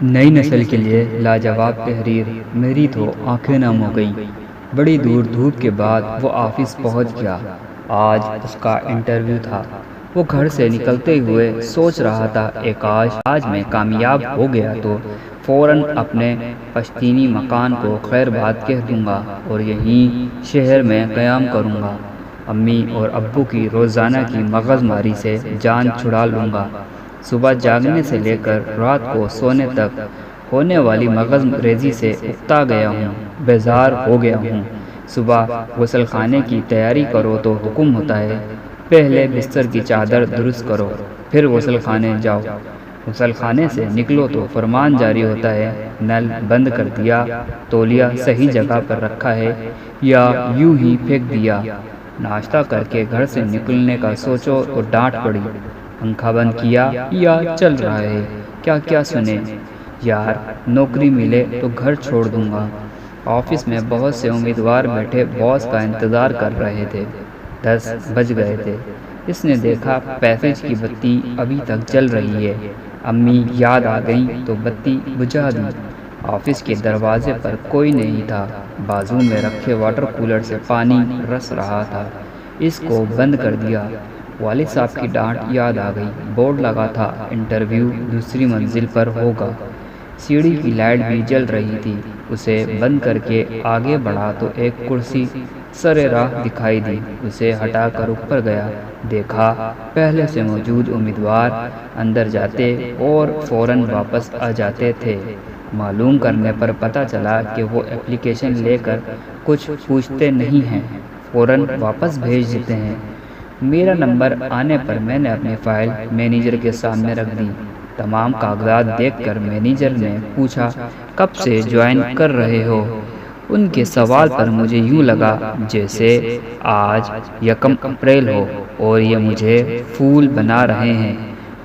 نئی نسل کے لیے لاجواب تحریر۔ میری تو آنکھیں نم ہو گئیں۔ بڑی دور دھوپ کے بعد وہ آفس پہنچ گیا۔ آج اس کا انٹرویو تھا۔ وہ گھر سے نکلتے ہوئے سوچ رہا تھا کاش آج میں کامیاب ہو گیا تو فوراً اپنے پشتینی مکان کو خیر بات کہہ دوں گا اور یہیں شہر میں قیام کروں گا۔ امی اور ابو کی روزانہ کی مغز ماری سے جان چھڑا لوں گا۔ صبح جاگنے سے لے کر رات کو سونے تک ہونے والی مغز ریزی سے اکتا گیا ہوں، بیزار ہو گیا ہوں۔ صبح غسل خانے کی تیاری کرو تو حکم ہوتا ہے پہلے بستر کی چادر درست کرو پھر غسل خانے جاؤ۔ غسل خانے سے نکلو تو فرمان جاری ہوتا ہے نل بند کر دیا، تولیہ صحیح جگہ پر رکھا ہے یا یوں ہی پھینک دیا۔ ناشتہ کر کے گھر سے نکلنے کا سوچو تو ڈانٹ پڑی، پنکھا بند کیا یا چل رہا ہے، کیا کیا سنے۔ یار نوکری ملے تو گھر چھوڑ دوں گا۔ آفس میں بہت سے امیدوار بیٹھے باس کا انتظار کر رہے تھے۔ 10 بج گئے تھے۔ اس نے دیکھا پیسیج کی بتی ابھی تک جل رہی ہے۔ امی یاد آ گئیں تو بتی بجھا دی۔ آفس کے دروازے پر کوئی نہیں تھا۔ بازو میں رکھے واٹر کولر سے پانی رس رہا تھا۔ اس کو بند کر دیا۔ والد صاحب کی ڈانٹ یاد آ گئی۔ بورڈ لگا تھا انٹرویو دوسری منزل پر ہوگا۔ سیڑھی کی لائٹ بھی جل رہی تھی۔ اسے بند کر کے آگے بڑھا تو ایک کرسی سر راہ دکھائی دی۔ اسے ہٹا کر اوپر گیا۔ دیکھا پہلے سے موجود امیدوار اندر جاتے اور فوراً واپس آ جاتے تھے۔ معلوم کرنے پر پتہ چلا کہ وہ اپلیکیشن لے کر کچھ پوچھتے نہیں ہیں، فوراً واپس بھیج دیتے ہیں۔ میرا نمبر آنے پر میں نے اپنی فائل مینیجر کے سامنے رکھ دی۔ تمام کاغذات دیکھ کر مینیجر نے پوچھا کب سے جوائن کر رہے ہو؟ ان کے سوال پر مجھے یوں لگا جیسے آج 1 اپریل ہو اور یہ مجھے پھول بنا رہے ہیں۔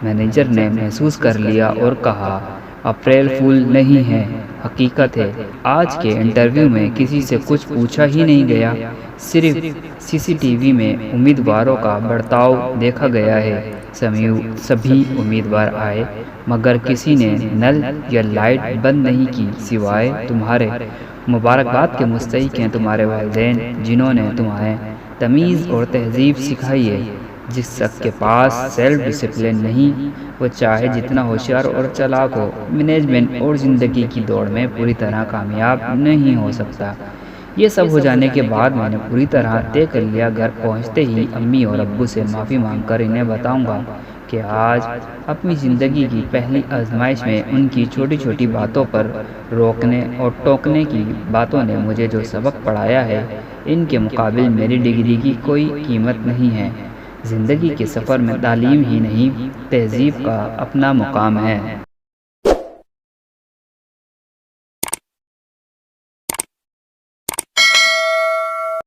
مینیجر نے محسوس کر لیا اور کہا اپریل فول نہیں ہے، حقیقت ہے۔ آج کے انٹرویو میں کسی سے کچھ پوچھا ہی نہیں گیا، صرف CCTV میں امیدواروں کا برتاؤ دیکھا گیا ہے۔ سبھی امیدوار آئے مگر کسی نے نل یا لائٹ بند نہیں کی سوائے تمہارے۔ مبارکباد کے مستحق ہیں تمہارے والدین جنہوں نے تمہیں تمیز اور تہذیب سکھائی ہے۔ جس شخص کے پاس سیلف ڈسپلن نہیں وہ چاہے جتنا ہوشیار اور چالاک ہو، مینجمنٹ اور زندگی کی دوڑ میں پوری طرح کامیاب نہیں ہو سکتا۔ یہ سب ہو جانے کے بعد میں نے پوری طرح طے کر لیا گھر پہنچتے ہی امی اور ابو سے معافی مانگ کر انہیں بتاؤں گا کہ آج اپنی زندگی کی پہلی آزمائش میں ان کی چھوٹی چھوٹی باتوں پر روکنے اور ٹوکنے کی باتوں نے مجھے جو سبق پڑھایا ہے ان کے مقابل میری ڈگری کی کوئی قیمت نہیں ہے۔ زندگی کے سفر میں تعلیم ہی نہیں تہذیب کا اپنا مقام ہے۔